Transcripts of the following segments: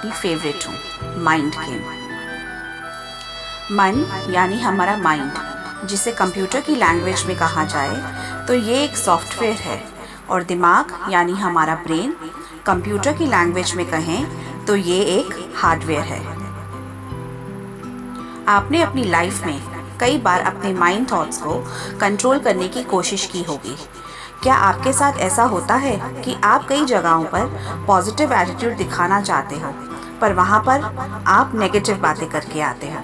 काफ़ी फेवरेट हूँ, mind game. मन यानी हमारा माइंड, जिसे कंप्यूटर की लैंग्वेज में कहा जाए तो ये एक सॉफ्टवेयर है, और दिमाग यानी हमारा ब्रेन, कंप्यूटर की लैंग्वेज में कहें तो ये एक हार्डवेयर है। आपने अपनी लाइफ में कई बार अपने माइंड थॉट्स को कंट्रोल करने की कोशिश की होगी। क्या आपके साथ ऐसा होता है कि आप कई जगहों पर पॉजिटिव एटीट्यूड दिखाना चाहते हो, पर वहाँ पर आप नेगेटिव बातें करके आते हो?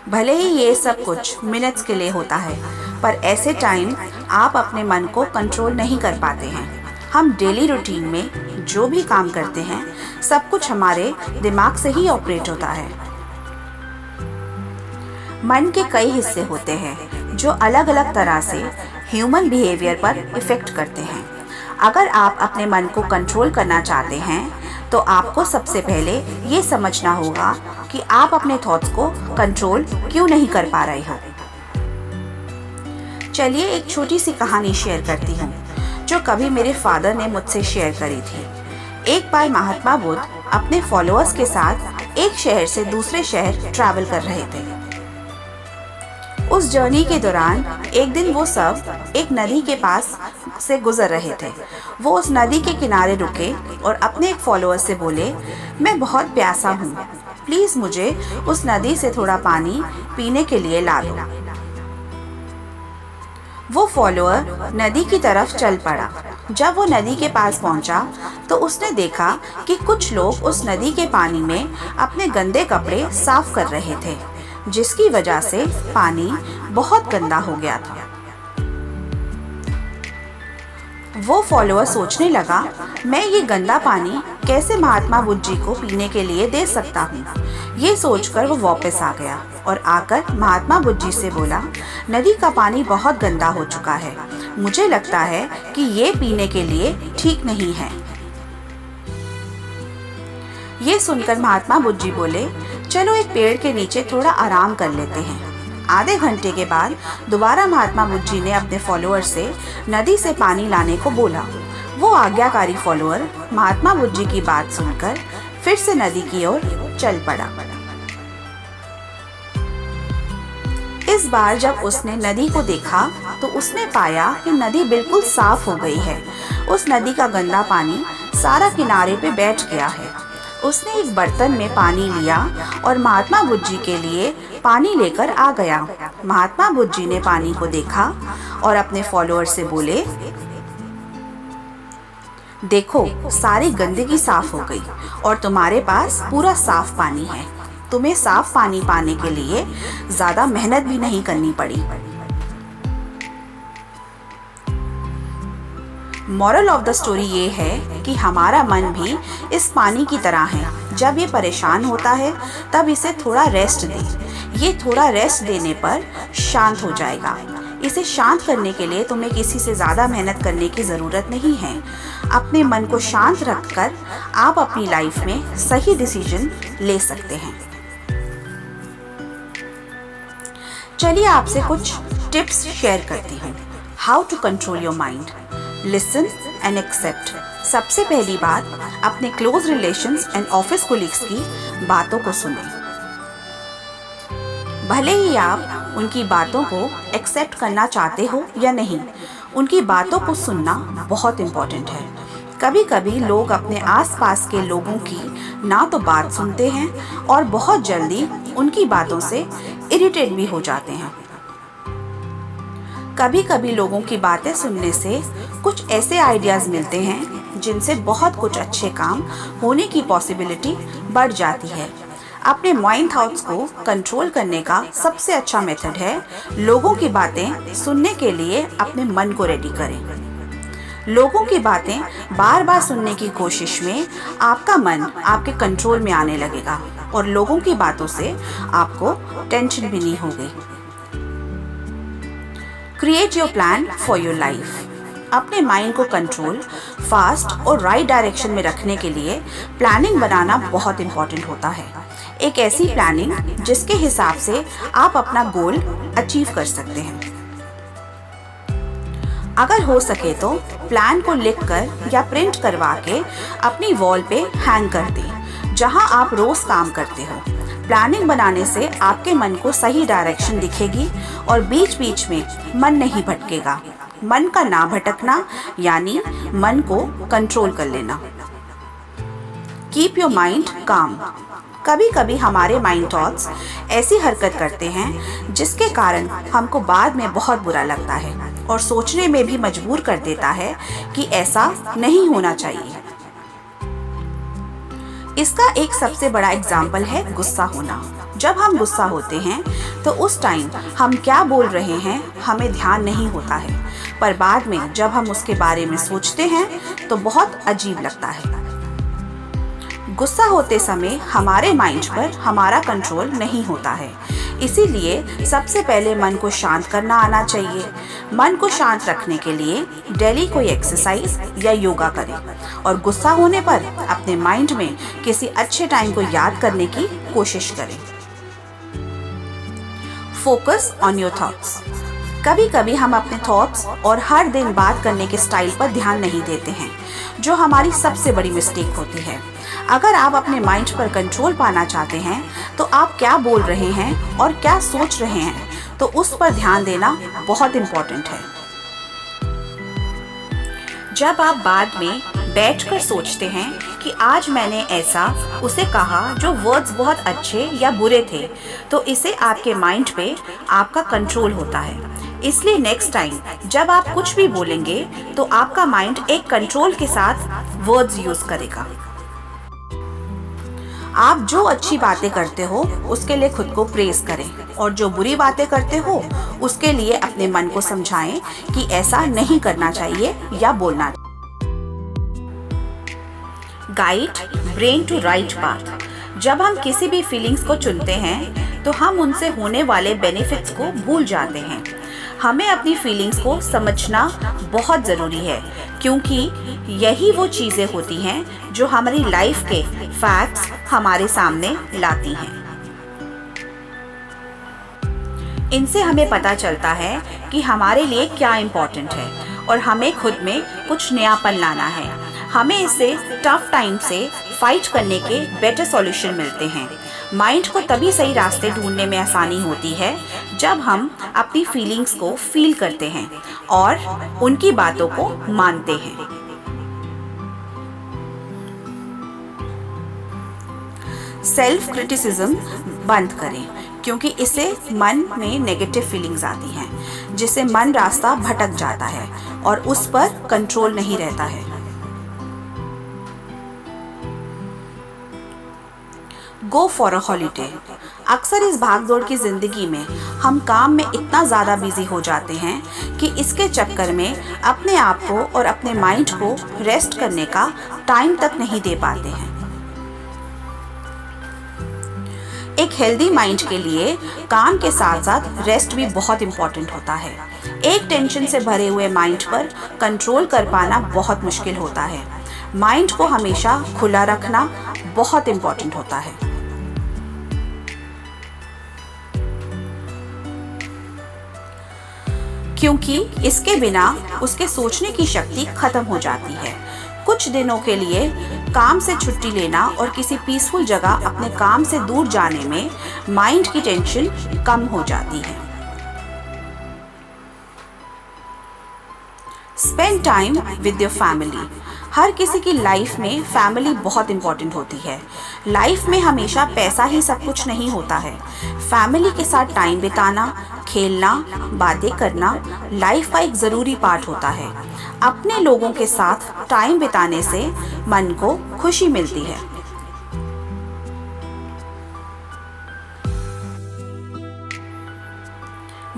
भले ही ये सब कुछ मिनट्स के लिए होता है, पर ऐसे टाइम आप अपने मन को कंट्रोल नहीं कर पाते हैं। हम डेली रूटीन में जो भी काम करते हैं, सब कुछ हमारे दिमाग से ही ऑपरेट होता है। मन के कई हिस्से होते हैं जो अलग अलग तरह से ह्यूमन बिहेवियर पर इफ़ेक्ट करते हैं। अगर आप अपने मन को कंट्रोल करना चाहते हैं तो आपको सबसे पहले ये समझना होगा कि आप अपने थॉट्स को कंट्रोल क्यों नहीं कर पा रहे हो। चलिए एक छोटी सी कहानी शेयर करती हूँ जो कभी मेरे फादर ने मुझसे शेयर करी थी। एक बार महात्मा बुद्ध अपने फॉलोअर्स के साथ एक शहर से दूसरे शहर ट्रैवल कर रहे थे। उस जर्नी के दौरान एक दिन वो सब एक नदी के पास से गुजर रहे थे। वो उस नदी के किनारे रुके और अपने एक फॉलोअर से बोले, मैं बहुत प्यासा हूँ, प्लीज़ मुझे उस नदी से थोड़ा पानी पीने के लिए ला दो। वो फॉलोअर नदी की तरफ चल पड़ा। जब वो नदी के पास पहुंचा तो उसने देखा कि कुछ लोग उस नदी के पानी में अपने गंदे कपड़े साफ कर रहे थे, जिसकी वजह से पानी बहुत गंदा हो गया था। वो फॉलोअर सोचने लगा, मैं ये गंदा पानी कैसे महात्मा बुद्ध जी को पीने के लिए दे सकता हूँ। ये सोचकर वो वापस आ गया और आकर महात्मा बुद्ध जी से बोला, नदी का पानी बहुत गंदा हो चुका है, मुझे लगता है कि ये पीने के लिए ठीक नहीं है। ये सुनकर महात्मा बुद्ध जी बोले, चलो एक पेड़ के नीचे थोड़ा आराम कर लेते हैं। आधे घंटे के बाद दोबारा महात्मा बुद्ध जी ने अपने फॉलोअर से नदी से पानी लाने को बोला। वो आज्ञाकारी फॉलोअर महात्मा बुद्ध जी की बात सुनकर फिर से नदी की ओर चल पड़ा। इस बार जब उसने नदी को देखा तो उसने पाया कि नदी बिल्कुल साफ हो गई है। उस नदी का गंदा पानी सारा किनारे पे बैठ गया है। उसने एक बर्तन में पानी लिया और महात्मा बुद्ध जी के लिए पानी लेकर आ गया। महात्मा बुद्ध जी ने पानी को देखा और अपने फॉलोअर से बोले, देखो सारी गंदगी साफ हो गई और तुम्हारे पास पूरा साफ पानी है। तुम्हें साफ पानी पाने के लिए ज्यादा मेहनत भी नहीं करनी पड़ी। मॉरल ऑफ द स्टोरी ये है कि हमारा मन भी इस पानी की तरह है। जब ये परेशान होता है तब इसे थोड़ा रेस्ट दे। ये थोड़ा रेस्ट देने पर शांत हो जाएगा। इसे शांत करने के लिए तुम्हें किसी से ज़्यादा मेहनत करने की ज़रूरत नहीं है। अपने मन को शांत रखकर आप अपनी लाइफ में सही डिसीजन ले सकते हैं। चलिए आपसे कुछ टिप्स शेयर करती हूँ। How to control your mind. Listen and accept. सबसे पहली बात, अपने close relations and office colleagues की बातों को सुनें। भले ही आप उनकी बातों को एक्सेप्ट करना चाहते हो या नहीं, उनकी बातों को सुनना बहुत इम्पोर्टेंट है। कभी कभी लोग अपने आसपास के लोगों की ना तो बात सुनते हैं और बहुत जल्दी उनकी बातों से इरिटेट भी हो जाते हैं। कभी कभी लोगों की बातें सुनने से कुछ ऐसे आइडियाज़ मिलते हैं जिनसे बहुत कुछ अच्छे काम होने की पॉसिबिलिटी बढ़ जाती है। अपने माइंड थॉट्स को कंट्रोल करने का सबसे अच्छा मेथड है लोगों की बातें सुनने के लिए अपने मन को रेडी करें। लोगों की बातें बार बार सुनने की कोशिश में आपका मन आपके कंट्रोल में आने लगेगा और लोगों की बातों से आपको टेंशन भी नहीं होगी। Create your plan for your life. अपने माइंड को कंट्रोल, फास्ट और राइट डायरेक्शन में रखने के लिए प्लानिंग बनाना बहुत इम्पॉर्टेंट होता है। एक ऐसी प्लानिंग जिसके हिसाब से आप अपना गोल अचीव कर सकते हैं। अगर हो सके तो प्लान को लिखकर या प्रिंट करवा के अपनी वॉल पे हैंग कर दें, जहां आप रोज काम करते हो। प्लानिंग बनाने से आपके मन को सही डायरेक्शन दिखेगी और बीच बीच में मन नहीं भटकेगा। मन का ना भटकना यानी मन को कंट्रोल कर लेना। कीप योर माइंड काम। कभी कभी हमारे माइंड थॉट्स ऐसी हरकत करते हैं जिसके कारण हमको बाद में बहुत बुरा लगता है और सोचने में भी मजबूर कर देता है कि ऐसा नहीं होना चाहिए। इसका एक सबसे बड़ा एग्जाम्पल है गुस्सा होना। जब हम गुस्सा होते हैं तो उस टाइम हम क्या बोल रहे हैं हमें ध्यान नहीं होता है, पर बाद में जब हम उसके बारे में सोचते हैं तो बहुत अजीब लगता है। गुस्सा होते समय हमारे माइंड पर हमारा कंट्रोल नहीं होता है, इसीलिए सबसे पहले मन को शांत करना आना चाहिए। मन को शांत रखने के लिए डेली कोई एक्सरसाइज या योगा करें और गुस्सा होने पर अपने माइंड में किसी अच्छे टाइम को याद करने की कोशिश करें। Focus on your thoughts. कभी कभी हम अपने थॉट्स और हर दिन बात करने के स्टाइल पर ध्यान नहीं देते हैं, जो हमारी सबसे बड़ी मिस्टेक होती है। अगर आप अपने माइंड पर कंट्रोल पाना चाहते हैं तो आप क्या बोल रहे हैं और क्या सोच रहे हैं, तो उस पर ध्यान देना बहुत इम्पोर्टेंट है। जब आप बाद में बैठकर सोचते हैं कि आज मैंने ऐसा उसे कहा जो वर्ड्स बहुत अच्छे या बुरे थे, तो इसे आपके माइंड पे आपका कंट्रोल होता है। इसलिए नेक्स्ट टाइम जब आप कुछ भी बोलेंगे तो आपका माइंड एक कंट्रोल के साथ वर्ड्स यूज करेगा। आप जो अच्छी बातें करते हो उसके लिए खुद को प्रेज करें और जो बुरी बातें करते हो उसके लिए अपने मन को समझाएं कि ऐसा नहीं करना चाहिए या बोलना। Guide brain to right path. जब हम किसी भी फीलिंग्स को चुनते हैं तो हम उनसे होने वाले बेनिफिट्स को भूल जाते हैं। हमें अपनी फीलिंग्स को समझना बहुत ज़रूरी है, क्योंकि यही वो चीज़ें होती हैं जो हमारी लाइफ के फैक्ट्स हमारे सामने लाती हैं। इनसे हमें पता चलता है कि हमारे लिए क्या इम्पोर्टेंट है और हमें खुद में कुछ नयापन लाना है। हमें इससे टफ टाइम से फाइट करने के बेटर सॉल्यूशन मिलते हैं। माइंड को तभी सही रास्ते ढूंढने में आसानी होती है जब हम अपनी फीलिंग्स को फील करते हैं और उनकी बातों को मानते हैं। सेल्फ क्रिटिसिज्म बंद करें, क्योंकि इससे मन में नेगेटिव फीलिंग्स आती हैं, जिससे मन रास्ता भटक जाता है और उस पर कंट्रोल नहीं रहता है। Go for a holiday. अक्सर इस भागदौड़ की ज़िंदगी में हम काम में इतना ज़्यादा बिजी हो जाते हैं कि इसके चक्कर में अपने आप को और अपने माइंड को रेस्ट करने का टाइम तक नहीं दे पाते हैं। एक हेल्दी माइंड के लिए काम के साथ साथ रेस्ट भी बहुत इम्पॉर्टेंट होता है। एक टेंशन से भरे हुए माइंड पर कंट्रोल कर पाना बहुत मुश्किल होता है। माइंड को हमेशा खुला रखना बहुत इम्पॉर्टेंट होता है। क्योंकि इसके बिना उसके सोचने की शक्ति खत्म हो जाती है। कुछ दिनों के लिए काम से छुट्टी लेना और किसी पीसफुल जगह अपने काम से दूर जाने में माइंड की टेंशन कम हो जाती है। Spend time with your family. हर किसी की लाइफ में फैमिली बहुत इम्पोर्टेंट होती है। लाइफ में हमेशा पैसा ही सब कुछ नहीं होता है। फैमिली के साथ टाइम बिताना, खेलना, बातें करना लाइफ का एक ज़रूरी पार्ट होता है। अपने लोगों के साथ टाइम बिताने से मन को खुशी मिलती है।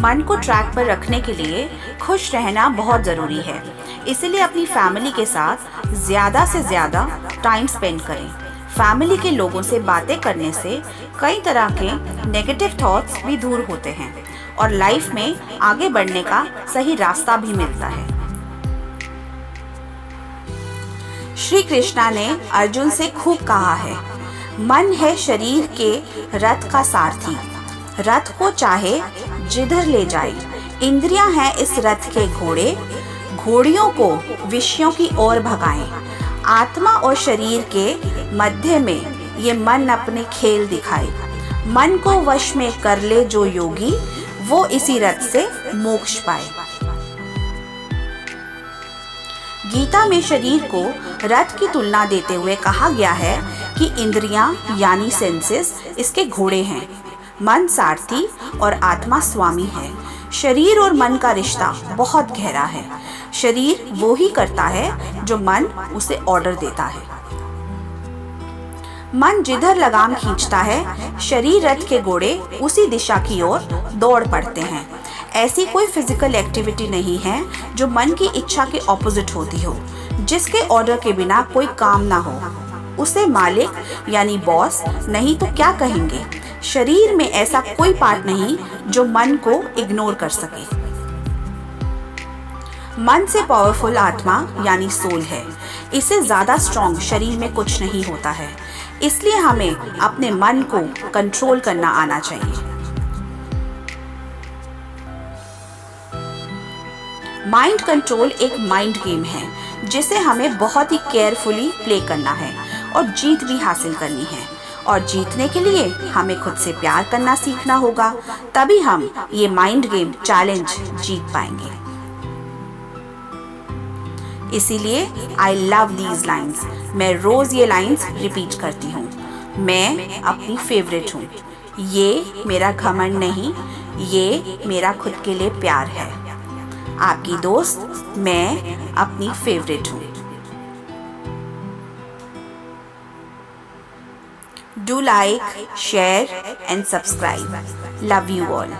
मन को ट्रैक पर रखने के लिए खुश रहना बहुत ज़रूरी है। इसलिए अपनी फैमिली के साथ ज़्यादा से ज़्यादा टाइम स्पेंड करें। फैमिली के लोगों से बातें करने से कई तरह के नेगेटिव थॉट्स भी दूर होते हैं और लाइफ में आगे बढ़ने का सही रास्ता भी मिलता है। श्री कृष्णा ने अर्जुन से खूब कहा है, मन है शरीर के रथ का सारथी, रथ को चाहे जिधर ले जाए। इंद्रियां हैं इस रथ के घोड़े, घोड़ियों को विषयों की ओर भगाएं। आत्मा और शरीर के मध्य में ये मन अपने खेल दिखाए। मन को वश में कर ले जो योगी, वो इसी रथ से मोक्ष पाए। गीता में शरीर को रथ की तुलना देते हुए कहा गया है कि इंद्रियां यानी सेंसेस इसके घोड़े हैं, मन सारथी और आत्मा स्वामी है। शरीर और मन का रिश्ता बहुत गहरा है। शरीर वो ही करता है जो मन उसे ऑर्डर देता है। मन जिधर लगाम खींचता है, शरीर रथ के घोड़े उसी दिशा की ओर दौड़ पड़ते हैं। ऐसी कोई फिजिकल एक्टिविटी नहीं है जो मन की इच्छा के ऑपोजिट होती हो। जिसके ऑर्डर के बिना कोई काम ना हो, उसे मालिक यानी बॉस नहीं तो क्या कहेंगे। शरीर में ऐसा कोई पार्ट नहीं जो मन को इग्नोर कर सके। मन से पावरफुल आत्मा यानी सोल है। इससे ज्यादा स्ट्रॉन्ग शरीर में कुछ नहीं होता है। इसलिए हमें अपने मन को कंट्रोल करना आना चाहिए। माइंड कंट्रोल एक माइंड गेम है जिसे हमें बहुत ही केयरफुली प्ले करना है और जीत भी हासिल करनी है। और जीतने के लिए हमें खुद से प्यार करना सीखना होगा, तभी हम ये माइंड गेम चैलेंज जीत पाएंगे। इसीलिए आई लव दीज लाइन्स। मैं रोज ये लाइन्स रिपीट करती हूँ। मैं अपनी फेवरेट हूँ। ये मेरा घमंड नहीं, ये मेरा खुद के लिए प्यार है। आपकी दोस्त मैं अपनी फेवरेट हूँ। Do like, share and subscribe. Love you all.